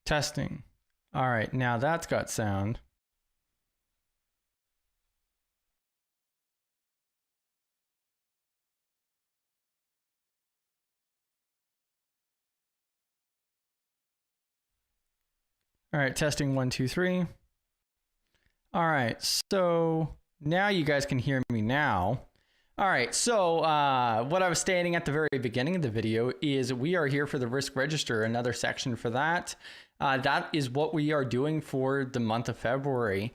Testing. All right, now that's got sound. All right, testing 1, 2, 3. All right, so now you guys can hear me now. All right, so what I was stating at the very beginning of the video is we are here for the risk register, another section for that. That is what we are doing for the month of February.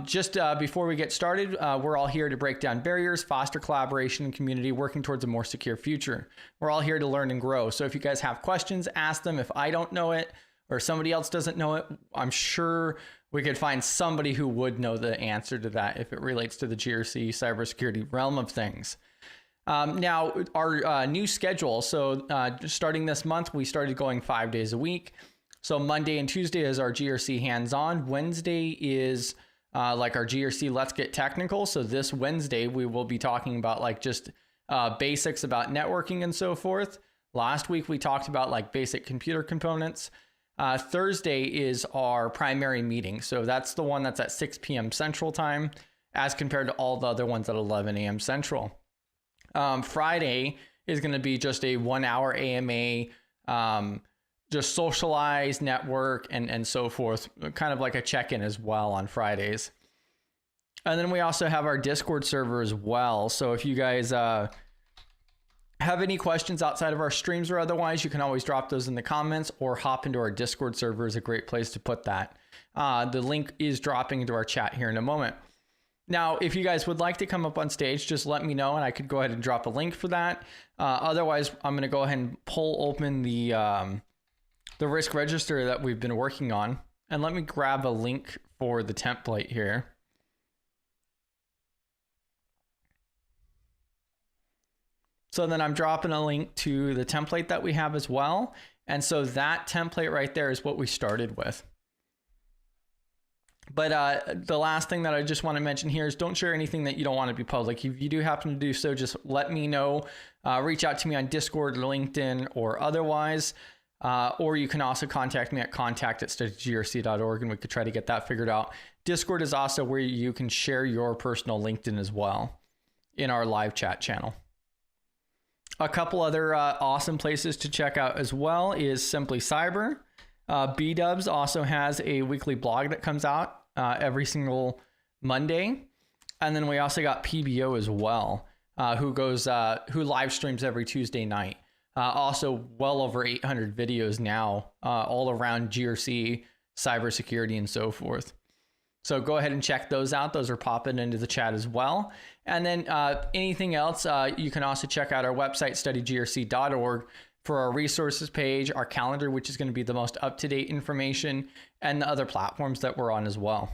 Just before we get started, we're all here to break down barriers, foster collaboration and community, working towards a more secure future. We're all here to learn and grow. So if you guys have questions, ask them. If I don't know it or somebody else doesn't know it, I'm sure we could find somebody who would know the answer to that if it relates to the GRC cybersecurity realm of things. Now, our new schedule. So starting this month, we started going 5 days a week. So Monday and Tuesday is our GRC hands-on. Wednesday is like our GRC Let's Get Technical. So this Wednesday, we will be talking about like just basics about networking and so forth. Last week, we talked about like basic computer components. Thursday is our primary meeting. So that's the one that's at 6 p.m. Central Time as compared to all the other ones at 11 a.m. Central. Friday is going to be just a 1 hour AMA, just socialize, network, and so forth, kind of like a check-in as well on Fridays. And then we also have our Discord server as well. So if you guys have any questions outside of our streams or otherwise, you can always drop those in the comments or hop into our Discord server is a great place to put that. The link is dropping into our chat here in a moment. Now, if you guys would like to come up on stage, just let me know and I could go ahead and drop a link for that. Otherwise, I'm going to go ahead and pull open the risk register that we've been working on. And let me grab a link for the template here. So then I'm dropping a link to the template that we have as well. And so that template right there is what we started with. But the last thing that I just want to mention here is don't share anything that you don't want to be public. If you do happen to do so, just let me know. Reach out to me on Discord or LinkedIn or otherwise. Or you can also contact me at contact@studygrc.org and we could try to get that figured out. Discord is also where you can share your personal LinkedIn as well in our live chat channel. A couple other awesome places to check out as well is Simply Cyber. B-Dubs also has a weekly blog that comes out every single Monday. And then we also got PBO as well, who live streams every Tuesday night. Also well over 800 videos now, all around GRC, cybersecurity, and so forth. So go ahead and check those out. Those are popping into the chat as well. And then anything else, you can also check out our website, studygrc.org, for our resources page, our calendar, which is going to be the most up-to-date information, and the other platforms that we're on as well.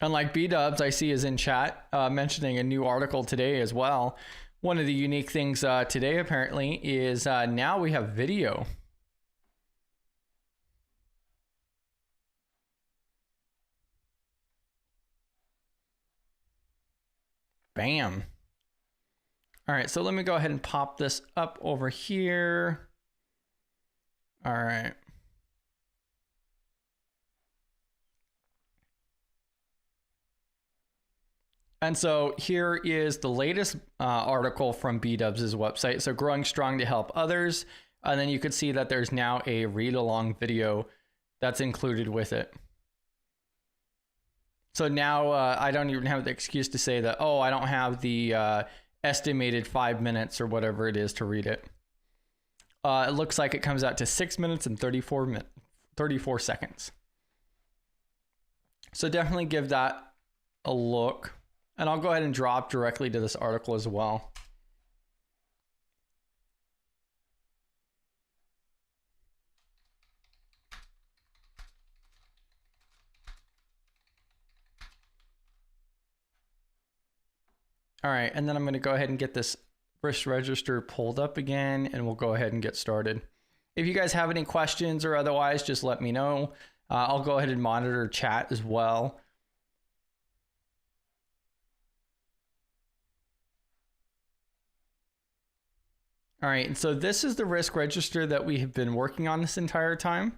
And like B-Dubs, I see is in chat, mentioning a new article today as well. One of the unique things today, apparently, is now we have video. Bam. All right, so let me go ahead and pop this up over here. All right. And so here is the latest article from B-Dubs' website. So growing strong to help others. And then you could see that there's now a read along video that's included with it. So now I don't even have the excuse to say that, oh, I don't have the estimated 5 minutes or whatever it is to read it. It looks like it comes out to 6 minutes and 34 seconds. So definitely give that a look. And I'll go ahead and drop directly to this article as well. All right, and then I'm going to go ahead and get this risk register pulled up again, and we'll go ahead and get started. If you guys have any questions or otherwise, just let me know. I'll go ahead and monitor chat as well. All right, and so this is the risk register that we have been working on this entire time.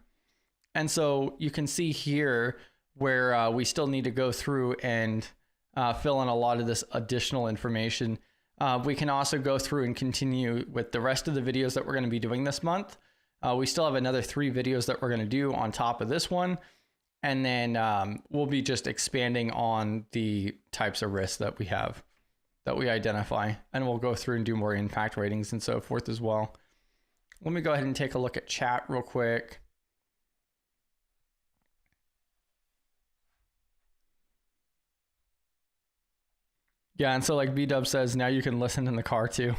And so you can see here where we still need to go through and fill in a lot of this additional information. We can also go through and continue with the rest of the videos that we're going to be doing this month. We still have another 3 videos that we're going to do on top of this one. And then we'll be just expanding on the types of risks that we have, that we identify. And we'll go through and do more impact ratings and so forth as well. Let me go ahead and take a look at chat real quick. Yeah, and so like B-Dub says, now you can listen in the car too.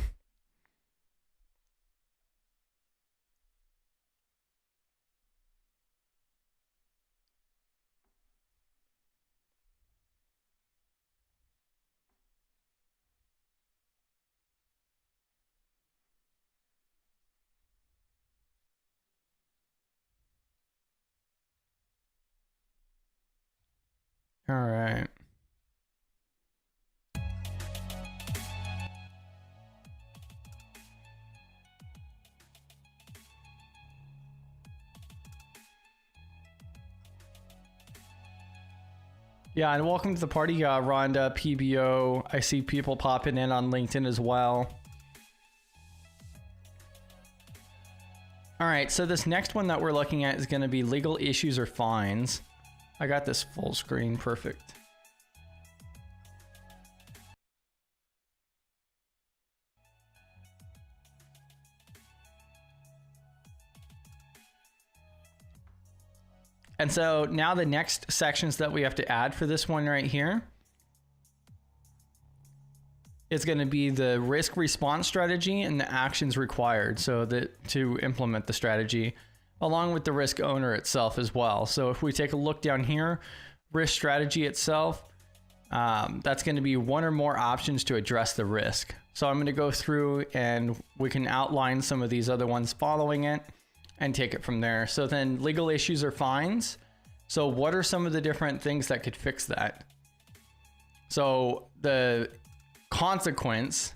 All right. Yeah, and welcome to the party, Rhonda, PBO. I see people popping in on LinkedIn as well. All right, so this next one that we're looking at is going to be legal issues or fines. I got this full screen, perfect. And so now the next sections that we have to add for this one right here is going to be the risk response strategy and the actions required to implement the strategy, along with the risk owner itself as well. So if we take a look down here, risk strategy itself, that's going to be one or more options to address the risk. So I'm going to go through and we can outline some of these other ones following it and take it from there. So then legal issues or fines. So what are some of the different things that could fix that? So the consequence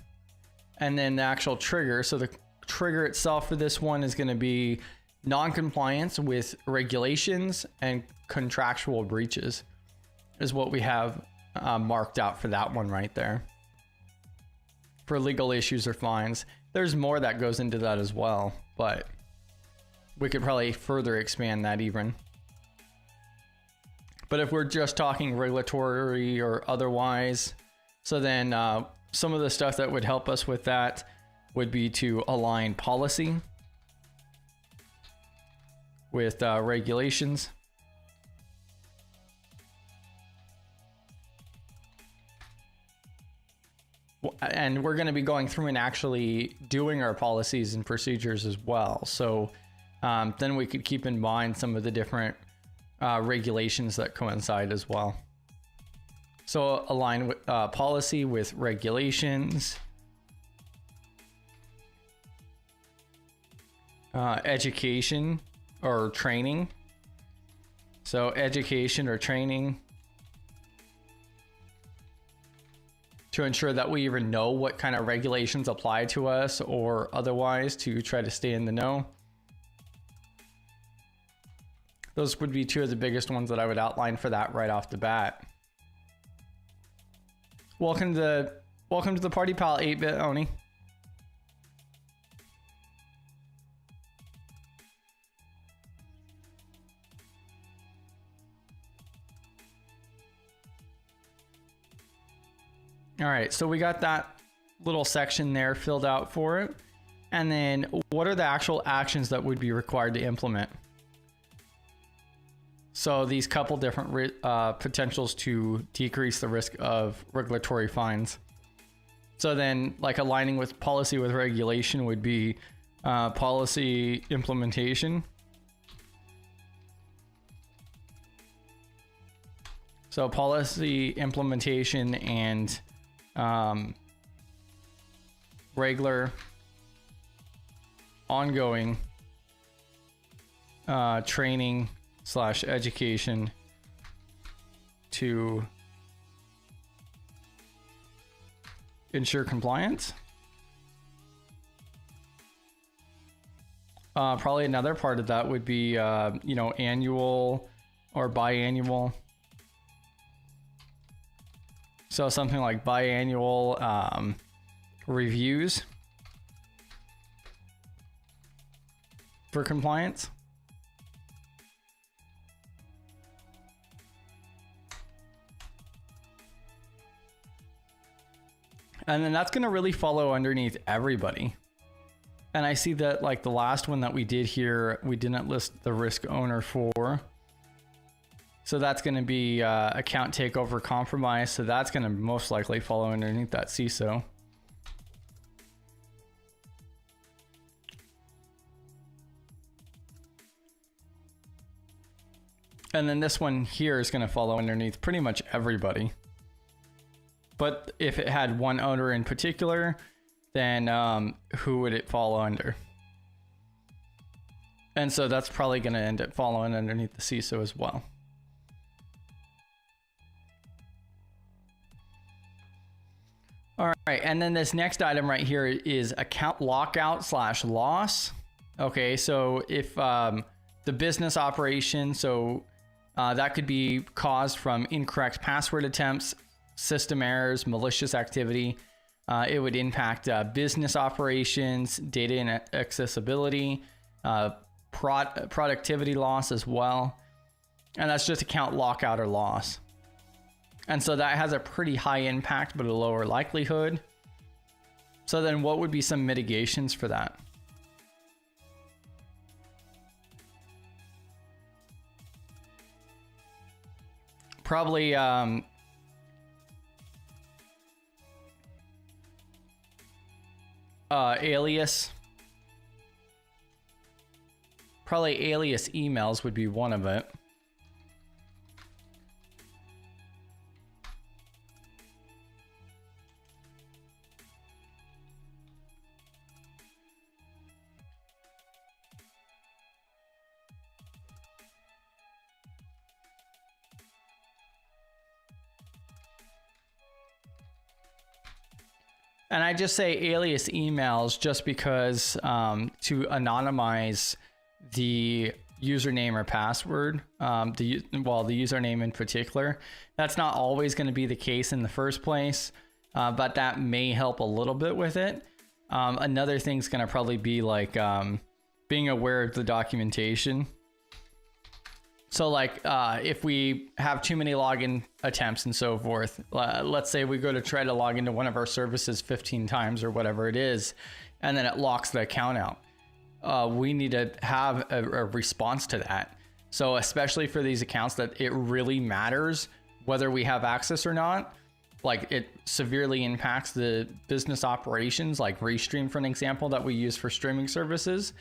and then the actual trigger. So the trigger itself for this one is going to be non-compliance with regulations and contractual breaches is what we have marked out for that one right there. For legal issues or fines, there's more that goes into that as well, but we could probably further expand that even. But if we're just talking regulatory or otherwise, so then some of the stuff that would help us with that would be to align policy with regulations. And we're going to be going through and actually doing our policies and procedures as well. So then we could keep in mind some of the different regulations that coincide as well. So align with, policy with regulations, education or training. So education or training to ensure that we even know what kind of regulations apply to us or otherwise to try to stay in the know. Those would be 2 of the biggest ones that I would outline for that right off the bat. Welcome to the party, pal. 8-bit Oni. All right, so we got that little section there filled out for it. And then what are the actual actions that would be required to implement? So these couple different potentials to decrease the risk of regulatory fines. So then like aligning with policy with regulation would be policy implementation. So policy implementation and regular ongoing training / education to ensure compliance. Probably another part of that would be, you know, annual or biannual. So something like biannual reviews for compliance. And then that's going to really follow underneath everybody. And I see that like the last one that we did here, we didn't list the risk owner for. So that's going to be account takeover compromise. So that's going to most likely follow underneath that CISO. And then this one here is going to follow underneath pretty much everybody. But if it had one owner in particular, then who would it fall under? And so that's probably going to end up following underneath the CISO as well. All right, and then this next item right here is account lockout / loss. Okay, so if the business operation, so that could be caused from incorrect password attempts, system errors, malicious activity. It would impact business operations, data inaccessibility, productivity loss as well. And that's just account lockout or loss. And so that has a pretty high impact, but a lower likelihood. So then what would be some mitigations for that? Probably alias. Probably alias emails would be one of it. And I just say alias emails just because to anonymize the username or password, the username in particular. That's not always going to be the case in the first place, but that may help a little bit with it. Another thing's going to probably be like being aware of the documentation. So like if we have too many login attempts and so forth, let's say we go to try to log into one of our services 15 times or whatever it is, and then it locks the account out. We need to have a response to that. So especially for these accounts that it really matters whether we have access or not, like it severely impacts the business operations, like Restream for an example that we use for streaming services.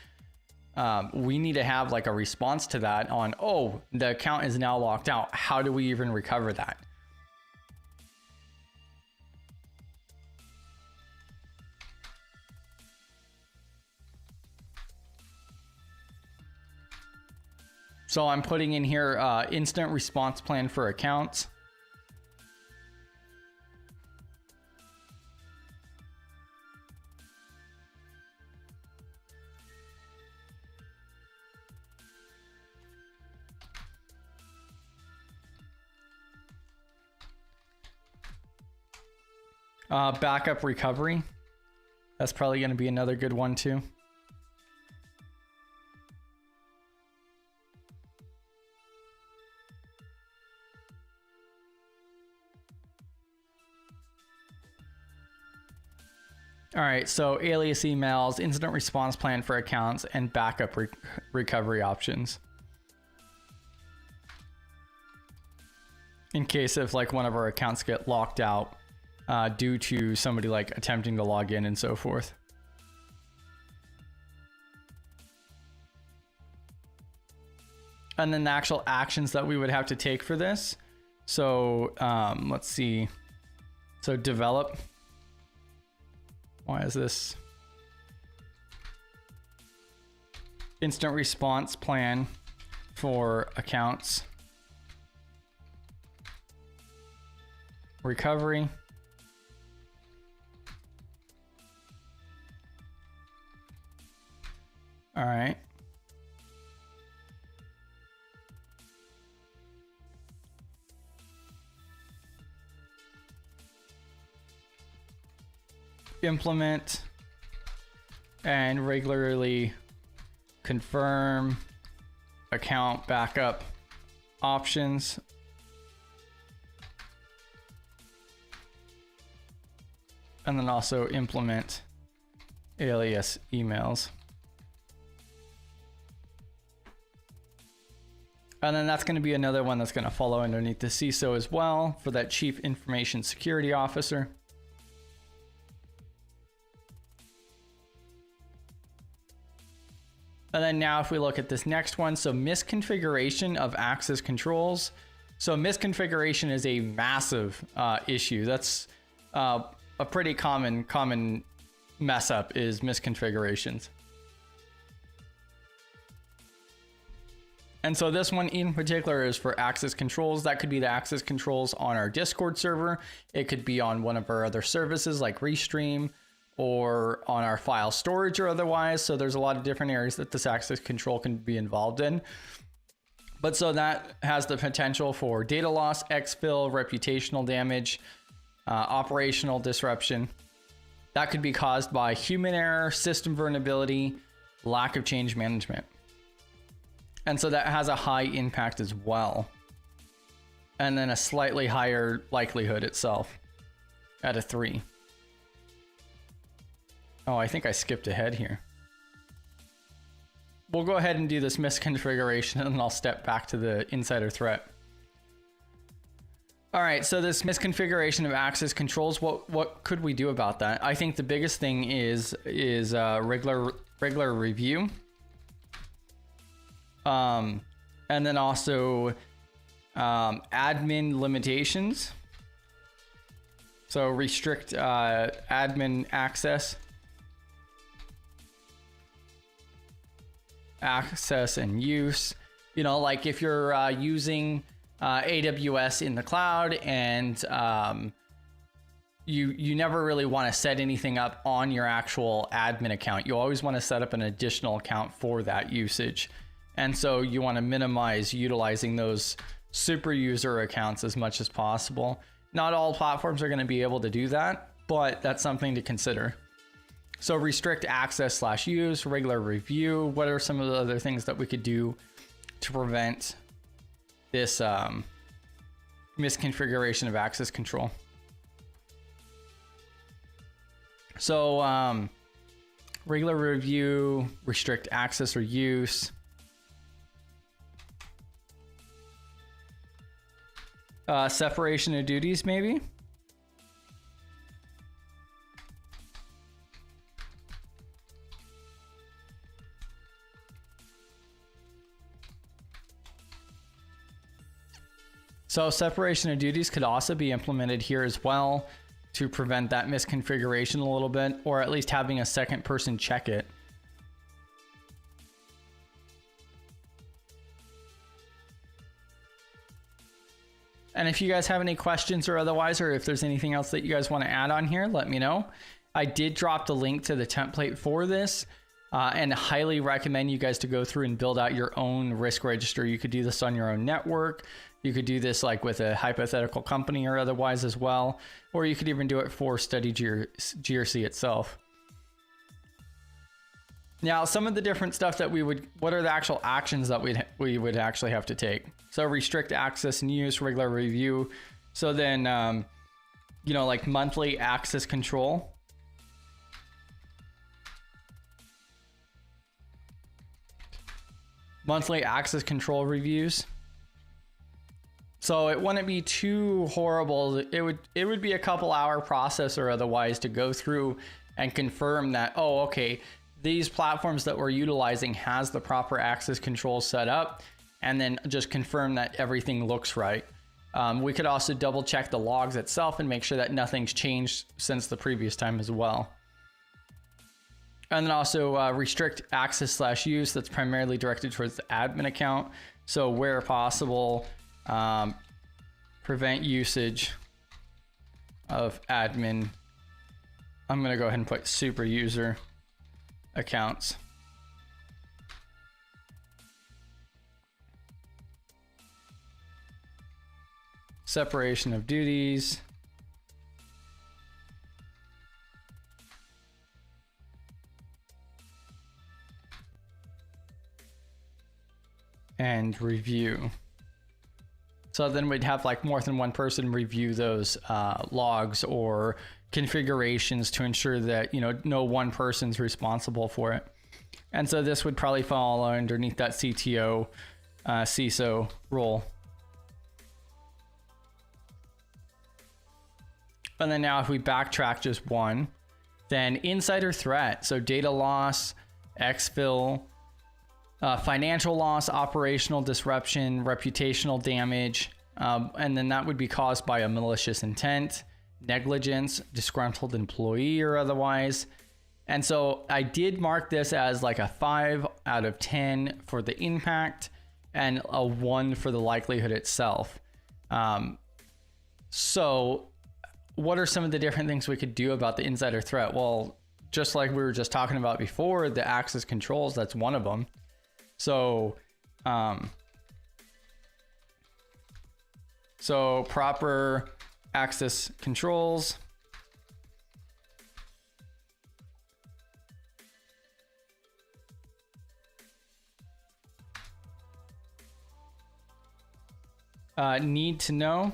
We need to have like a response to that on, oh, the account is now locked out. How do we even recover that? So I'm putting in here instant response plan for accounts. Backup recovery. That's probably going to be another good one too. All right, so alias emails, incident response plan for accounts, and backup recovery options. In case if like one of our accounts get locked out due to somebody like attempting to log in and so forth. And then the actual actions that we would have to take for this. So let's see. So develop. Why is this? Instant response plan for accounts. Recovery. All right. implement and regularly confirm account backup options. And then also implement alias emails. And then that's going to be another one that's going to follow underneath the CISO as well for that Chief Information Security Officer. And then now if we look at this next one, so misconfiguration of access controls. So misconfiguration is a massive issue. That's a pretty common mess up is misconfigurations. And so this one in particular is for access controls. That could be the access controls on our Discord server. It could be on one of our other services like Restream or on our file storage or otherwise. So there's a lot of different areas that this access control can be involved in. But so that has the potential for data loss, exfil, reputational damage, operational disruption. That could be caused by human error, system vulnerability, lack of change management. And so that has a high impact as well. And then a slightly higher likelihood itself at a 3. Oh, I think I skipped ahead here. We'll go ahead and do this misconfiguration and then I'll step back to the insider threat. All right, so this misconfiguration of access controls, what could we do about that? I think the biggest thing is regular review. And then also admin limitations. So restrict admin access and use. You know, like if you're using AWS in the cloud and you never really want to set anything up on your actual admin account. You always want to set up an additional account for that usage. And so you want to minimize utilizing those super user accounts as much as possible. Not all platforms are going to be able to do that, but that's something to consider. So restrict access / use, regular review. What are some of the other things that we could do to prevent this misconfiguration of access control? So regular review, restrict access or use. Separation of duties, maybe. So separation of duties could also be implemented here as well to prevent that misconfiguration a little bit, or at least having a second person check it. And if you guys have any questions or otherwise, or if there's anything else that you guys want to add on here, let me know. I did drop the link to the template for this and highly recommend you guys to go through and build out your own risk register. You could do this on your own network. You could do this like with a hypothetical company or otherwise as well, or you could even do it for Study GRC itself. Now, some of the different stuff that what are the actual actions that we would actually have to take? So restrict access and use, regular review. So then, you know, like monthly access control. Monthly access control reviews. So it wouldn't be too horrible. It would be a couple hour process or otherwise to go through and confirm that, oh, okay, these platforms that we're utilizing has the proper access control set up, and then just confirm that everything looks right. We could also double check the logs itself and make sure that nothing's changed since the previous time as well. And then also restrict access / use that's primarily directed towards the admin account. So where possible, prevent usage of admin. I'm gonna go ahead and put super user accounts. Separation of duties. and review. So then we'd have like more than one person review those logs or configurations to ensure that, you know, no one person's responsible for it. And so this would probably fall underneath that CTO, CISO role. And then now if we backtrack just one, then insider threat. So data loss, exfil, financial loss, operational disruption, reputational damage. And then that would be caused by a malicious intent, negligence, disgruntled employee or otherwise. And so I did mark this as like a 5 out of 10 for the impact and a 1 for the likelihood itself. So what are some of the different things we could do about the insider threat? Well, just like we were just talking about before, the access controls, that's one of them. So, proper access controls. Need to know.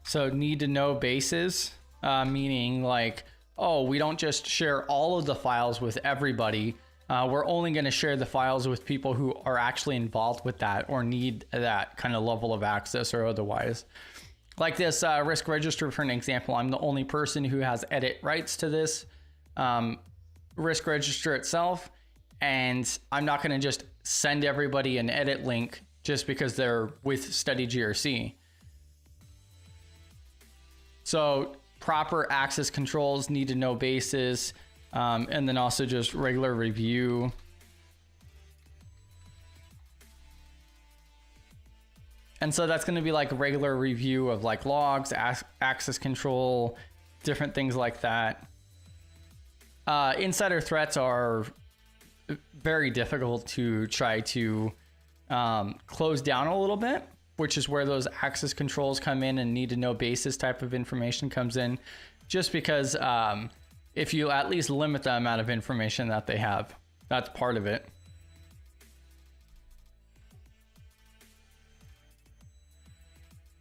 So need to know bases, meaning like, oh, we don't just share all of the files with everybody. We're only going to share the files with people who are actually involved with that or need that kind of level of access or otherwise. Like this risk register, for an example, I'm the only person who has edit rights to this risk register itself. And I'm not going to just send everybody an edit link just because they're with Study GRC. So proper access controls, need to know basis, and then also just regular review. And so that's going to be like regular review of like logs, access control, different things like that. Insider threats are very difficult to try to close down a little bit, which is where those access controls come in and need to know basis type of information comes in, just because if you at least limit the amount of information that they have, that's part of it.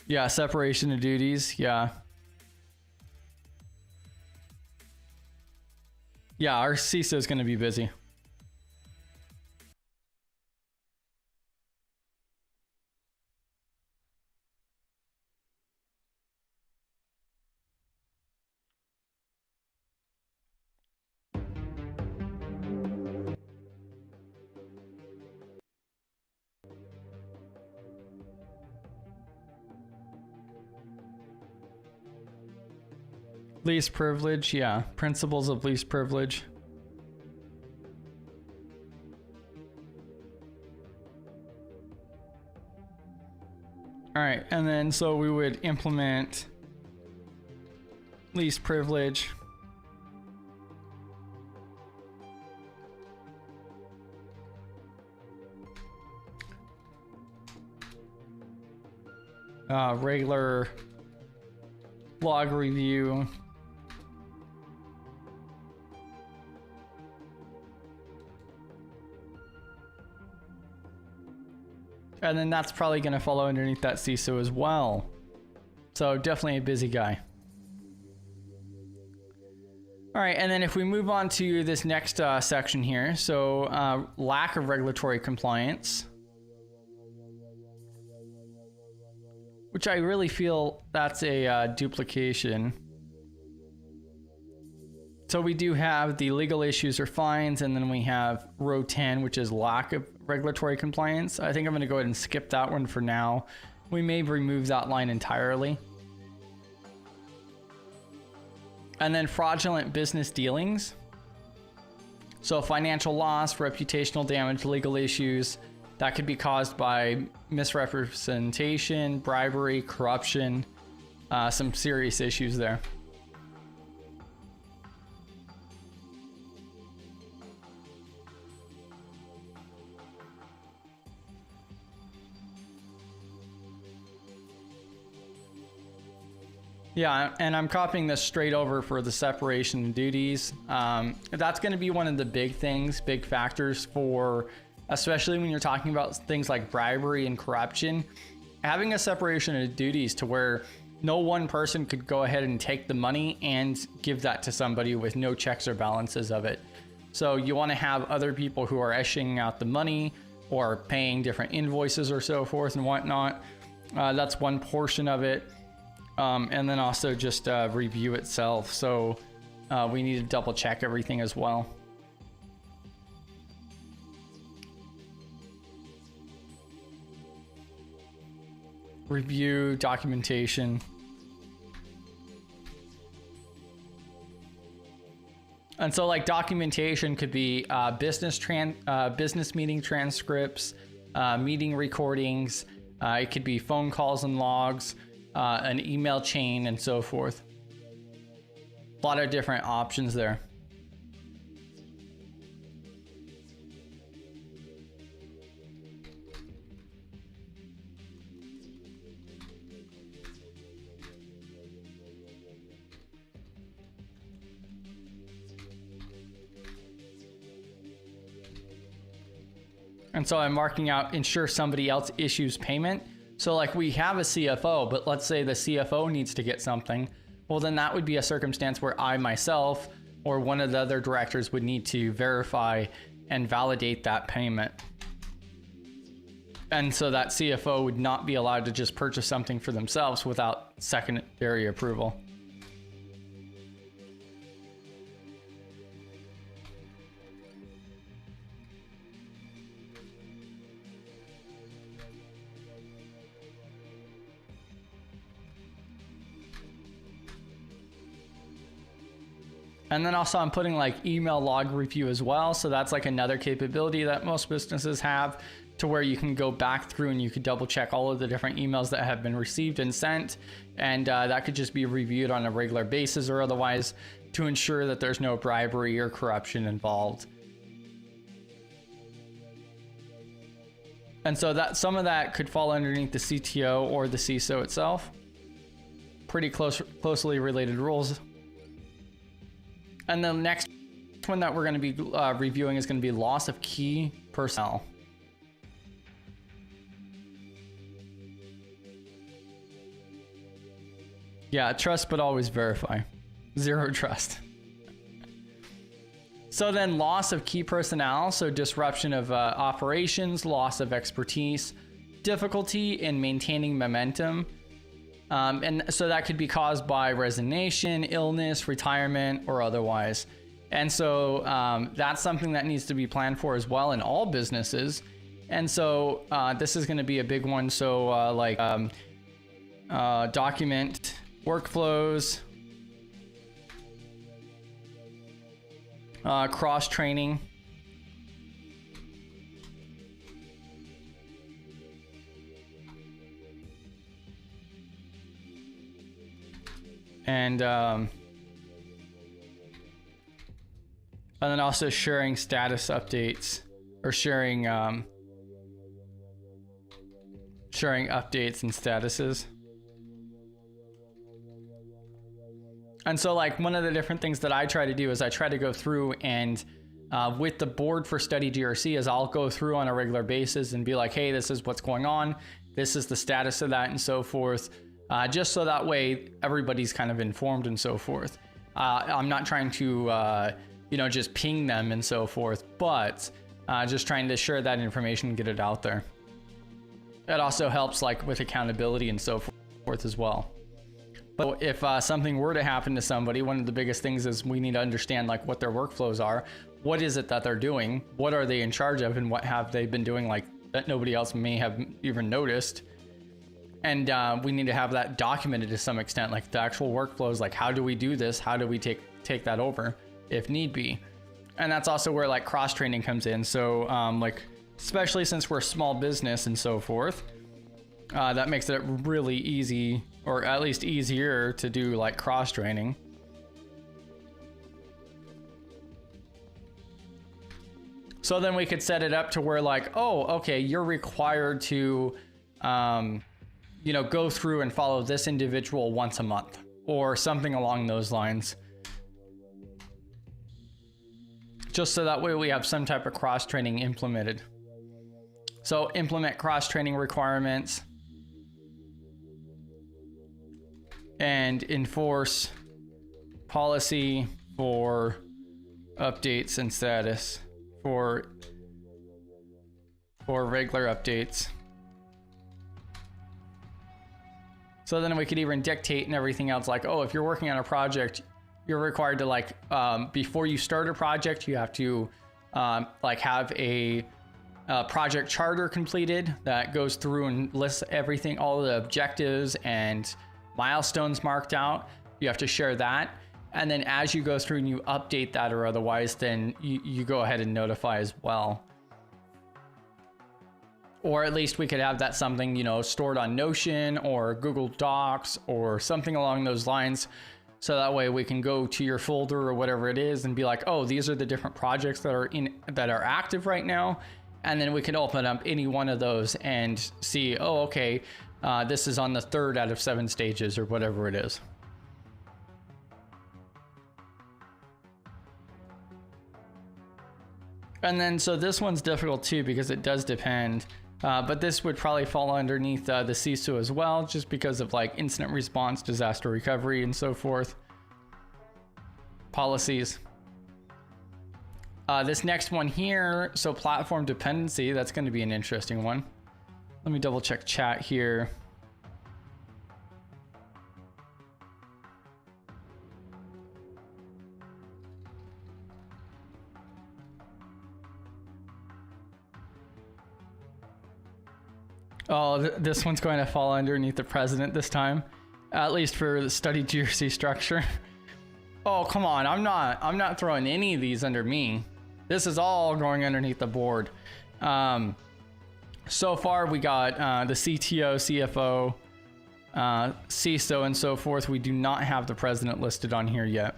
Yeah, separation of duties. Yeah. Yeah, our CISO is going to be busy. Least privilege, yeah. Principles of least privilege. All right, and then so we would implement least privilege. Regular log review. And then that's probably going to follow underneath that CISO as well. So definitely a busy guy. All right, and then if we move on to this next section here, so lack of regulatory compliance, which I really feel that's a duplication. So we do have the legal issues or fines, and then we have row 10, which is lack of regulatory compliance. I think I'm going to go ahead and skip that one for now. We may remove that line entirely. And then fraudulent business dealings. So financial loss, reputational damage, legal issues that could be caused by misrepresentation, bribery, corruption, some serious issues there. Yeah, and I'm copying this straight over for the separation of duties. That's going to be one of the big things, big factors for, especially when you're talking about things like bribery and corruption, having a separation of duties to where no one person could go ahead and take the money and give that to somebody with no checks or balances of it. So you want to have other people who are issuing out the money or paying different invoices or so forth and whatnot. That's one portion of it. And then also just review itself. So we need to double check everything as well. Review documentation. And so like documentation could be business meeting transcripts, meeting recordings. It could be phone calls and logs, an email chain and so forth. A lot of different options there. And so I'm marking out ensure somebody else issues payment. So like we have a CFO, but let's say the CFO needs to get something. Well, then that would be a circumstance where I myself or one of the other directors would need to verify and validate that payment. And so that CFO would not be allowed to just purchase something for themselves without secondary approval. And then also I'm putting like email log review as well. So that's like another capability that most businesses have to where you can go back through and you could double check all of the different emails that have been received and sent. And that could just be reviewed on a regular basis or otherwise to ensure that there's no bribery or corruption involved. And so that some of that could fall underneath the CTO or the CISO itself. Pretty closely related rules. And the next one that we're going to be reviewing is going to be loss of key personnel. Yeah, trust but always verify. Zero trust. So then loss of key personnel, so disruption of operations, loss of expertise, difficulty in maintaining momentum. And so that could be caused by resignation, illness, retirement, or otherwise. And so that's something that needs to be planned for as well in all businesses. And so this is going to be a big one. So document workflows, cross-training. And then also sharing status updates or sharing updates and statuses. And so like one of the different things that I try to do is I try to go through and with the board for Study GRC is I'll go through on a regular basis and be like, hey, this is what's going on. This is the status of that and so forth. Just so that way everybody's kind of informed and so forth. I'm not trying to, just ping them and so forth, but just trying to share that information and get it out there. It also helps like with accountability and so forth as well. But if something were to happen to somebody, one of the biggest things is we need to understand like what their workflows are. What is it that they're doing? What are they in charge of? And what have they been doing like that nobody else may have even noticed? And we need to have that documented to some extent, like the actual workflows, like how do we do this? How do we take that over if need be? And that's also where like cross-training comes in. So like, especially since we're a small business and so forth, that makes it really easy, or at least easier to do like cross-training. So then we could set it up to where like, oh, okay, you're required to, go through and follow this individual once a month or something along those lines. Just so that way we have some type of cross-training implemented. So implement cross-training requirements and enforce policy for updates and status for regular updates. So then we could even dictate and everything else, like, oh, if you're working on a project, you're required to, like, before you start a project, you have to like have a project charter completed that goes through and lists everything, all the objectives and milestones marked out. You have to share that. And then as you go through and you update that or otherwise, then you go ahead and notify as well. Or at least we could have that something, you know, stored on Notion or Google Docs or something along those lines. So that way we can go to your folder or whatever it is and be like, oh, these are the different projects that are active right now. And then we can open up any one of those and see, oh, okay, this is on the 3rd out of 7 stages or whatever it is. And then, so this one's difficult too, because it does depend, but this would probably fall underneath the CISO as well, just because of like incident response, disaster recovery, and so forth. Policies. This next one here, so platform dependency, that's going to be an interesting one. Let me double check chat here. Oh, this one's going to fall underneath the president this time, at least for the study GRC structure. Oh, come on. I'm not throwing any of these under me. This is all going underneath the board. So far we got the CTO, CFO, CISO, and so forth. We do not have the president listed on here yet.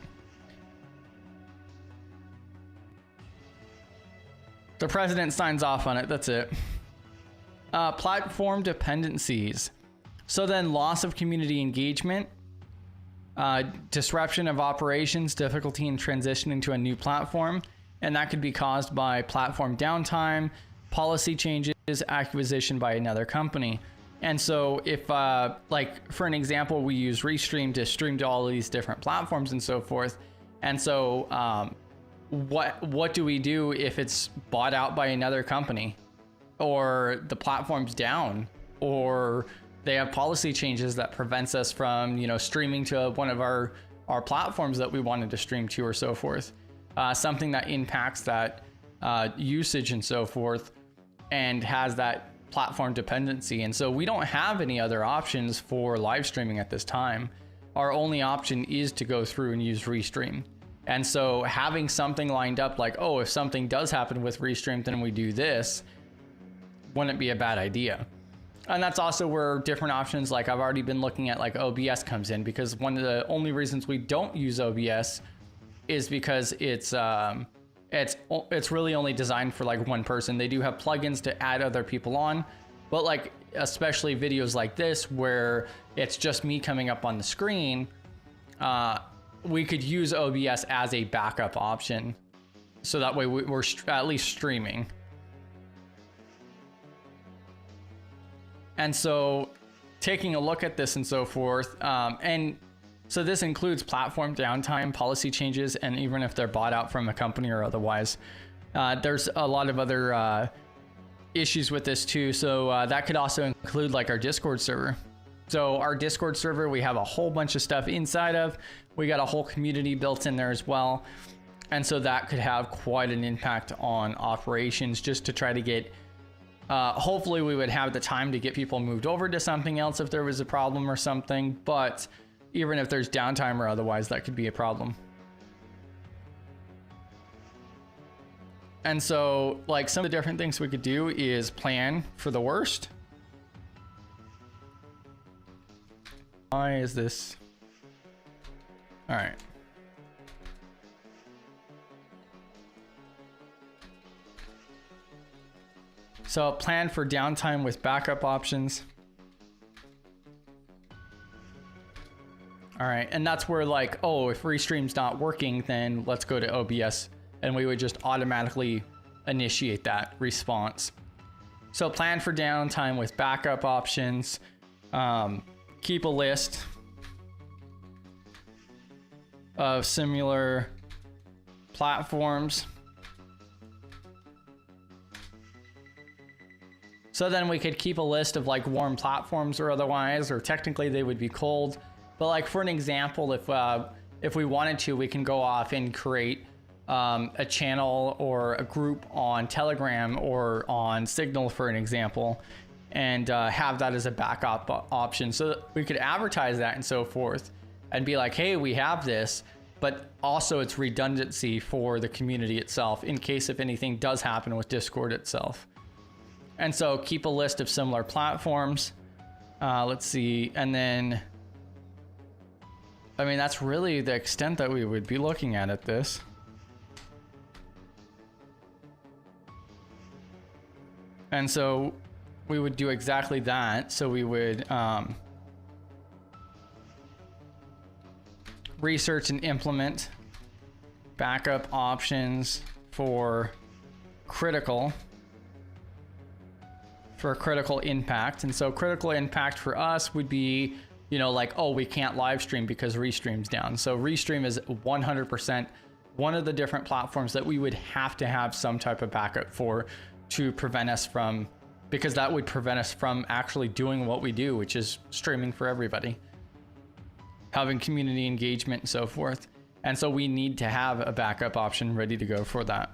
The president signs off on it. That's it. Platform dependencies. So then loss of community engagement, disruption of operations, difficulty in transitioning to a new platform. And that could be caused by platform downtime, policy changes, acquisition by another company. And so if, like for an example, we use Restream to stream to all of these different platforms and so forth. And so what do we do if it's bought out by another company? Or the platform's down, or they have policy changes that prevents us from, you know, streaming to one of our platforms that we wanted to stream to or so forth. Something that impacts that usage and so forth and has that platform dependency. And so we don't have any other options for live streaming at this time. Our only option is to go through and use Restream. And so having something lined up like, oh, if something does happen with Restream, then we do this, wouldn't be a bad idea. And that's also where different options, like I've already been looking at, like OBS comes in, because one of the only reasons we don't use OBS is because it's really only designed for like one person. They do have plugins to add other people on, but like especially videos like this where it's just me coming up on the screen, we could use OBS as a backup option, so that way we're at least streaming. And so taking a look at this and so forth, and so this includes platform downtime, policy changes, and even if they're bought out from a company or otherwise, there's a lot of other issues with this too. So that could also include like our Discord server. So our Discord server, we have a whole bunch of stuff inside of, we got a whole community built in there as well. And so that could have quite an impact on operations, just to try to get, hopefully we would have the time to get people moved over to something else if there was a problem or something, but even if there's downtime or otherwise, that could be a problem. And so like some of the different things we could do is plan for the worst. Why is this? All right. So plan for downtime with backup options. All right, and that's where like, oh, if Restream's not working, then let's go to OBS, and we would just automatically initiate that response. So plan for downtime with backup options. Keep a list of similar platforms. So then we could keep a list of like warm platforms or otherwise, or technically they would be cold. But like for an example, if we wanted to, we can go off and create a channel or a group on Telegram or on Signal, for an example, and have that as a backup option. So that we could advertise that and so forth and be like, hey, we have this, but also it's redundancy for the community itself in case if anything does happen with Discord itself. And so keep a list of similar platforms. Let's see. And then, I mean, that's really the extent that we would be looking at this. And so we would do exactly that. So we would research and implement backup options for critical impact. And so critical impact for us would be, you know, like, oh, we can't live stream because Restream's down. So Restream is 100% one of the different platforms that we would have to have some type of backup for to prevent us from, because that would prevent us from actually doing what we do, which is streaming for everybody, having community engagement and so forth. And so we need to have a backup option ready to go for that,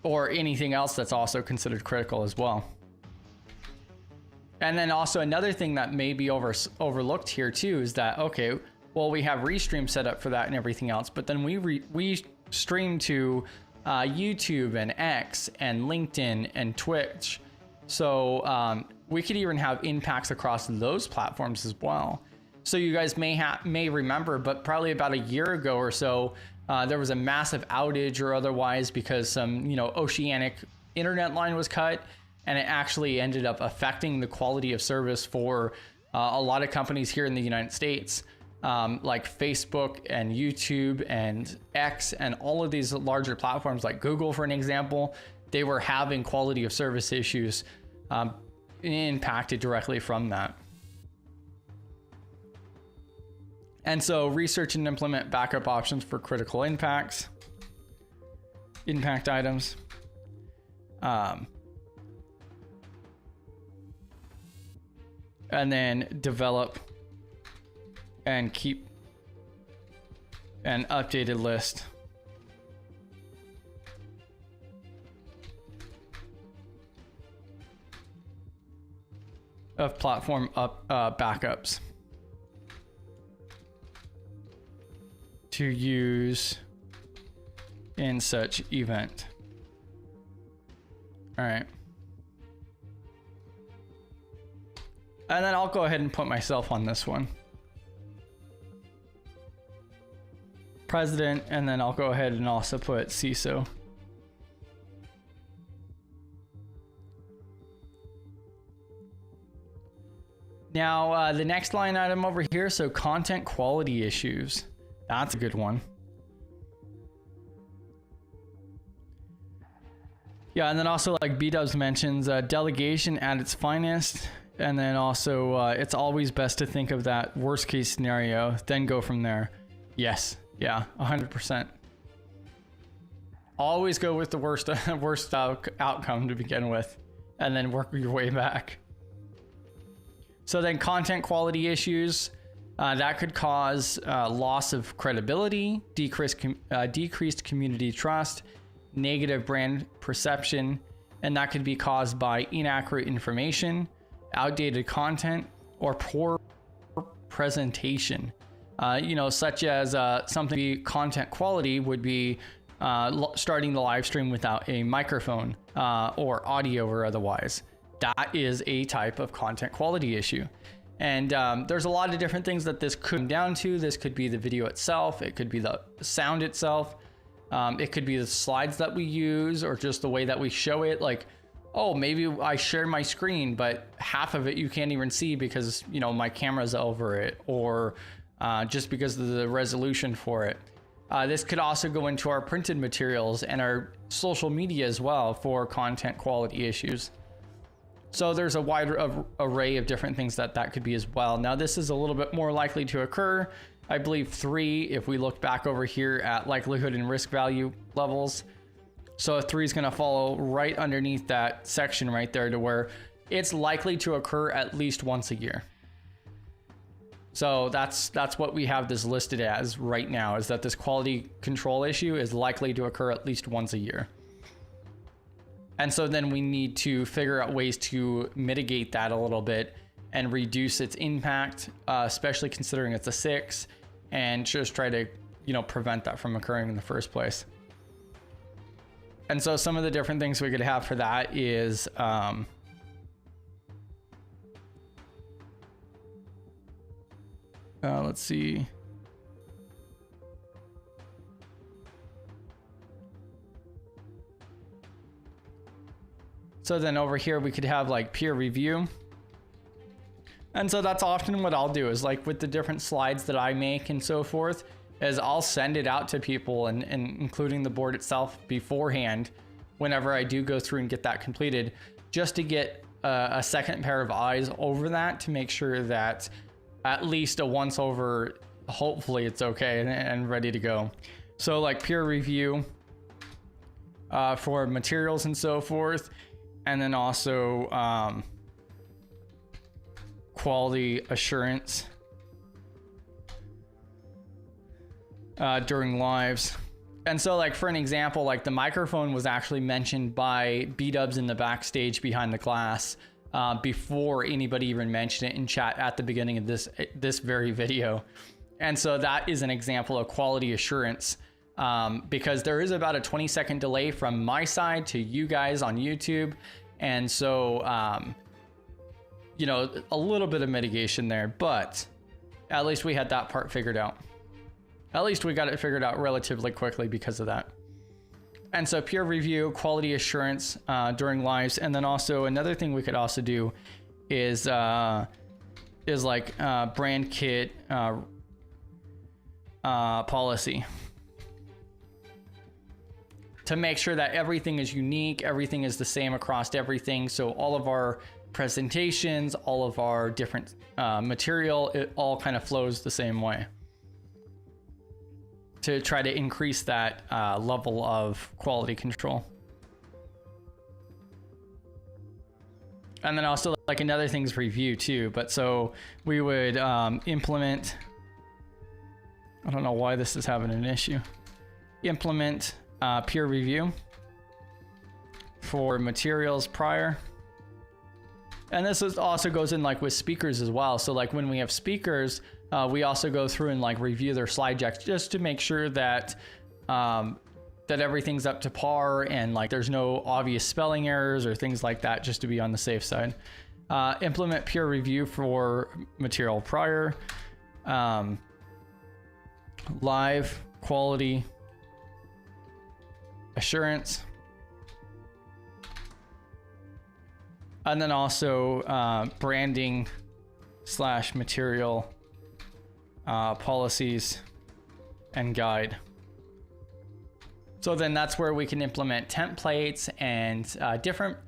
or anything else that's also considered critical as well. And then also another thing that may be overlooked here too is that, okay, well, we have Restream set up for that and everything else, but then we stream to YouTube and X and LinkedIn and Twitch. So we could even have impacts across those platforms as well. So you guys may remember, but probably about a year ago or so, there was a massive outage or otherwise because some, you know, oceanic internet line was cut, and it actually ended up affecting the quality of service for a lot of companies here in the United States, like Facebook and YouTube and X and all of these larger platforms like Google, for an example. They were having quality of service issues impacted directly from that. And so research and implement backup options for critical impact items. And then develop and keep an updated list of platform backups to use in such event. All right. And then I'll go ahead and put myself on this one. President, and then I'll go ahead and also put CISO. Now, the next line item over here, so content quality issues. That's a good one. Yeah, and then also like B-Dubs mentions, delegation at its finest. And then also, it's always best to think of that worst case scenario, then go from there. Yes, yeah, 100%. Always go with the worst outcome to begin with, and then work your way back. So then content quality issues, that could cause loss of credibility, decreased community trust, negative brand perception, and that could be caused by inaccurate information, outdated content, or poor presentation. You know, such as something content quality would be starting the live stream without a microphone or audio or otherwise. That is a type of content quality issue. And there's a lot of different things that this could come down to. This could be the video itself. It could be the sound itself. It could be the slides that we use, or just the way that we show it. Like, oh, maybe I share my screen, but half of it you can't even see because, you know, my camera's over it, or just because of the resolution for it. This could also go into our printed materials and our social media as well for content quality issues. So there's a wide array of different things that could be as well. Now this is a little bit more likely to occur. I believe 3, if we look back over here at likelihood and risk value levels. So a 3 is going to follow right underneath that section right there to where it's likely to occur at least once a year. So that's what we have this listed as right now, is that this quality control issue is likely to occur at least once a year. And so then we need to figure out ways to mitigate that a little bit and reduce its impact, especially considering it's a 6, and just try to, prevent that from occurring in the first place. And so some of the different things we could have for that is, let's see. So then over here, we could have like peer review. And so that's often what I'll do is like with the different slides that I make and so forth, is I'll send it out to people and including the board itself beforehand, whenever I do go through and get that completed, just to get a second pair of eyes over that to make sure that at least a once over, hopefully it's okay and ready to go. So like peer review for materials and so forth. And then also quality assurance during lives. And so like for an example, like the microphone was actually mentioned by B-dubs in the backstage behind the class before anybody even mentioned it in chat at the beginning of this very video. And so that is an example of quality assurance, because there is about a 20-second delay from my side to you guys on YouTube. And so, a little bit of mitigation there, but at least we had that part figured out. At least we got it figured out relatively quickly because of that. And so peer review, quality assurance during lives. And then also another thing we could also do is like brand kit policy, to make sure that everything is unique, everything is the same across everything. So all of our presentations, all of our different material, it all kind of flows the same way, to try to increase that level of quality control. And then also like another thing is review too. But so we would implement, I don't know why this is having an issue, implement peer review for materials prior. And this also goes in like with speakers as well. So like when we have speakers, we also go through and like review their slide decks just to make sure that that everything's up to par and like there's no obvious spelling errors or things like that, just to be on the safe side. Implement peer review for material prior, live quality assurance, and then also branding / material policies and guide. So then that's where we can implement templates and different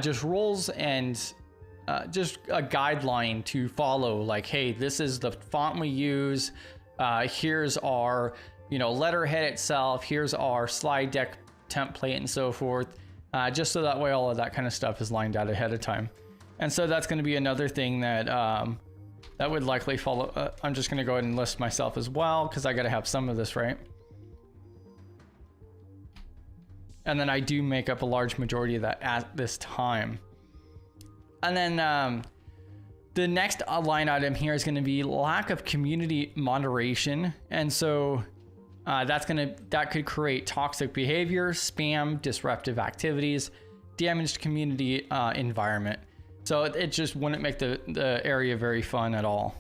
just rules and just a guideline to follow, like, hey, this is the font we use, here's our letterhead itself, here's our slide deck template and so forth, just so that way all of that kind of stuff is lined out ahead of time. And so that's going to be another thing that that would likely follow. I'm just going to go ahead and list myself as well, because I got to have some of this right. And then I do make up a large majority of that at this time. And then the next line item here is going to be lack of community moderation. And so that could create toxic behavior, spam, disruptive activities, damaged community environment. So it just wouldn't make the area very fun at all.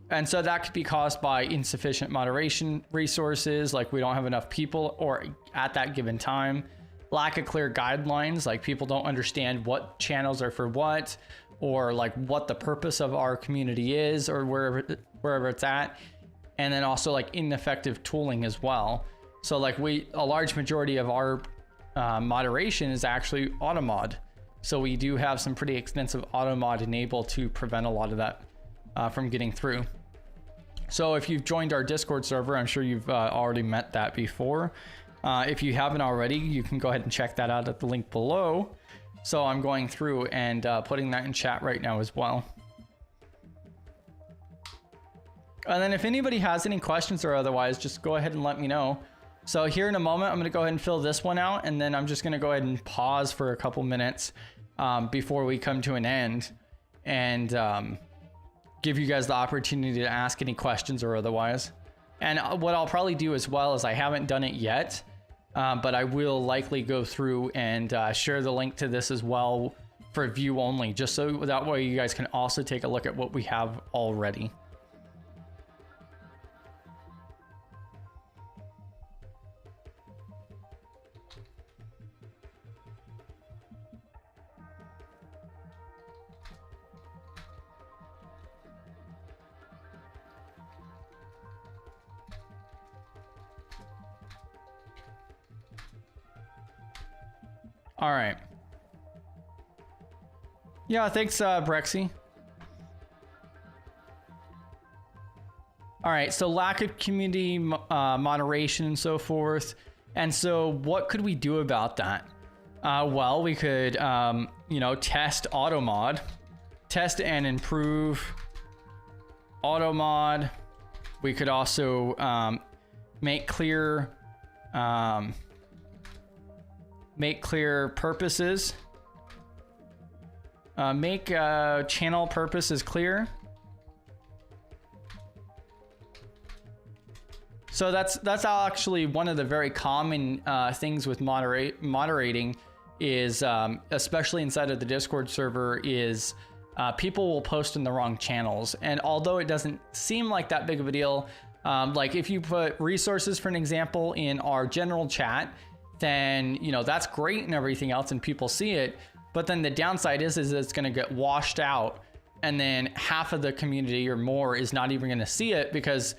And so that could be caused by insufficient moderation resources, like we don't have enough people or at that given time. lack of clear guidelines, like people don't understand what channels are for what, or like what the purpose of our community is, or wherever it's at. And then also like ineffective tooling as well. So like a large majority of our moderation is actually automod. So we do have some pretty extensive automod enabled to prevent a lot of that from getting through. So if you've joined our Discord server, I'm sure you've already met that before. If you haven't already, you can go ahead and check that out at the link below. So I'm going through and putting that in chat right now as well. And then if anybody has any questions or otherwise, just go ahead and let me know. So here in a moment, I'm going to go ahead and fill this one out, and then I'm just going to go ahead and pause for a couple minutes before we come to an end, and give you guys the opportunity to ask any questions or otherwise. And what I'll probably do as well is, I haven't done it yet, but I will likely go through and share the link to this as well for view only, just so that way you guys can also take a look at what we have already. All right. Yeah, thanks, Brexy. All right, so lack of community moderation and so forth. And so what could we do about that? Well, we could, you know, test automod, test and improve automod. We could also make clear purposes, make channel purposes clear. So that's actually one of the very common things with moderating is, especially inside of the Discord server, is people will post in the wrong channels. And although it doesn't seem like that big of a deal, like if you put resources, for an example, in our general chat, then, you know, that's great and everything else and people see it. But then the downside is it's going to get washed out, and then half of the community or more is not even going to see it because,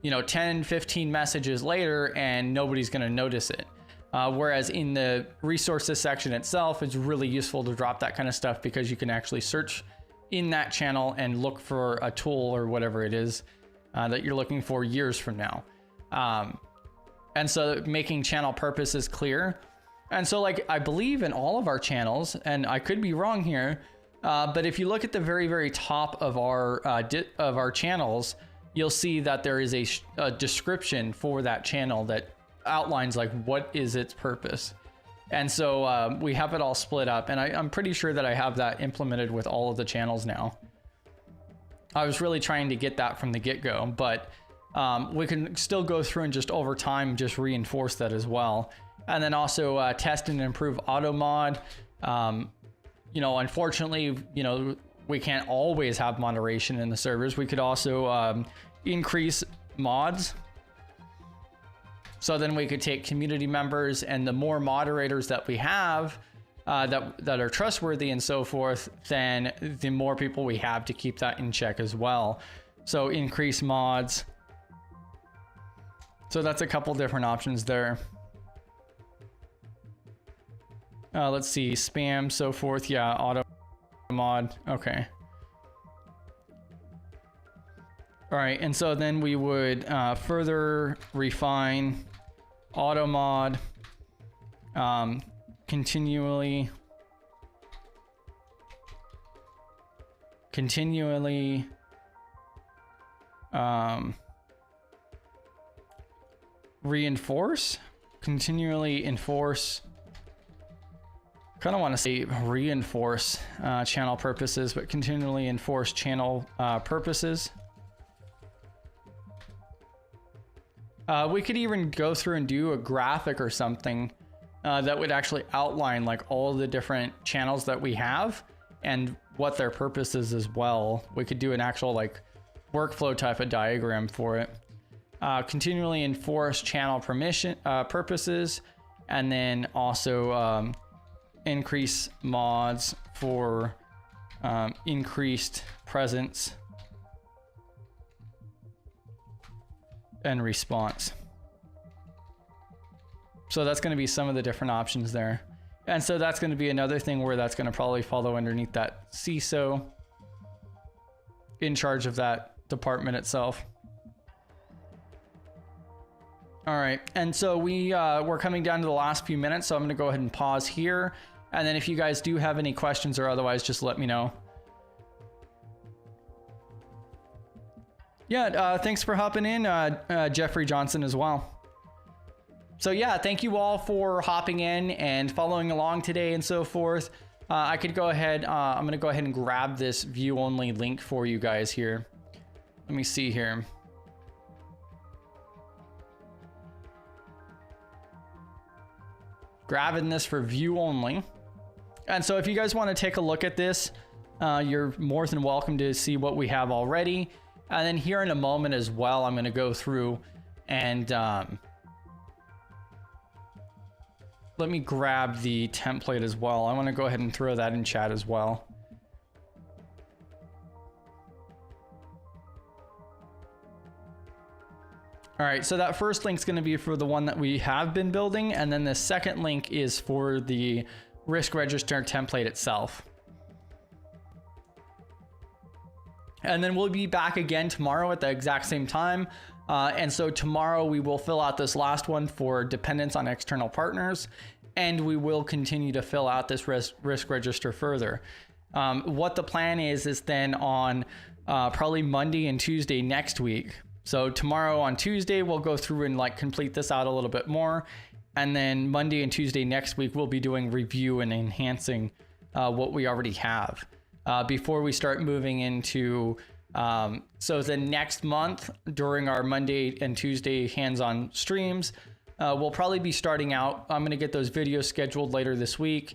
you know, 10, 15 messages later and nobody's going to notice it. Whereas in the resources section itself, it's really useful to drop that kind of stuff because you can actually search in that channel and look for a tool or whatever it is that you're looking for years from now. And so making channel purposes clear. And so, like, I believe in all of our channels, and I could be wrong here, but if you look at the very, very top of our channels, you'll see that there is a description for that channel that outlines like what is its purpose. And so we have it all split up, and I'm pretty sure that I have that implemented with all of the channels now. I was really trying to get that from the get-go, but we can still go through and just over time just reinforce that as well. And then also test and improve automod. You know, unfortunately, you know, we can't always have moderation in the servers. We could also increase mods. So then we could take community members, and the more moderators that we have that are trustworthy and so forth, then the more people we have to keep that in check as well. So increase mods. So that's a couple different options there. Let's see, spam, so forth. Yeah, auto mod. Okay. All right, and so then we would further refine auto mod, continually continually enforce. Kind of want to say reinforce channel purposes, but continually enforce channel purposes. We could even go through and do a graphic or something that would actually outline like all the different channels that we have and what their purpose is as well. We could do an actual like workflow type of diagram for it. Continually enforce channel purposes. and then also increase mods for increased presence and response. So that's going to be some of the different options there. And so that's going to be another thing where that's going to probably follow underneath that CISO in charge of that department itself. All right, and so we're coming down to the last few minutes, so I'm going to go ahead and pause here. And then if you guys do have any questions or otherwise, just let me know. Yeah, thanks for hopping in, Jeffrey Johnson as well. So yeah, thank you all for hopping in and following along today and so forth. I could go ahead, I'm going to go ahead and grab this view only link for you guys here. Let me see here. Grabbing this for view only. And so if you guys want to take a look at this, you're more than welcome to see what we have already. And then here in a moment as well, I'm going to go through and let me grab the template as well. I want to go ahead and throw that in chat as well. All right, so that first link is going to be for the one that we have been building, and then the second link is for the risk register template itself. And then we'll be back again tomorrow at the exact same time. And so tomorrow we will fill out this last one for dependence on external partners, and we will continue to fill out this risk register further. What the plan is then on probably Monday and Tuesday next week. So tomorrow on Tuesday, we'll go through and like complete this out a little bit more. And then Monday and Tuesday next week, we'll be doing review and enhancing what we already have before we start moving into, so the next month during our Monday and Tuesday hands-on streams, we'll probably be starting out, I'm going to get those videos scheduled later this week.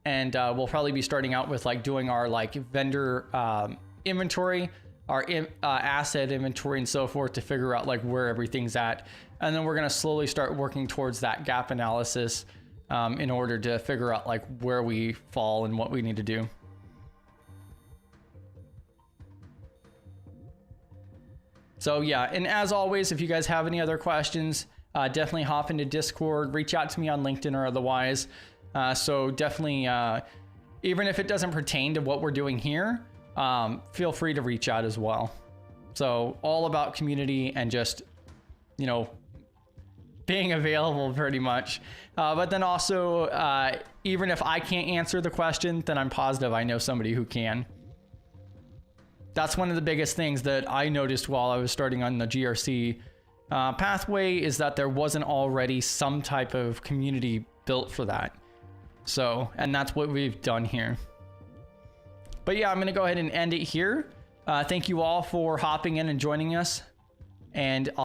And we'll probably be starting out with like doing our like vendor inventory, our asset inventory and so forth to figure out like where everything's at. And then we're going to slowly start working towards that gap analysis in order to figure out like where we fall and what we need to do. So yeah, and as always, if you guys have any other questions, definitely hop into Discord, reach out to me on LinkedIn or otherwise. So definitely, even if it doesn't pertain to what we're doing here, feel free to reach out as well. So all about community and just, you know, being available pretty much. But then also, even if I can't answer the question, then I'm positive I know somebody who can. That's one of the biggest things that I noticed while I was starting on the GRC pathway is that there wasn't already some type of community built for that. So, and that's what we've done here. But yeah, I'm going to go ahead and end it here. Thank you all for hopping in and joining us. And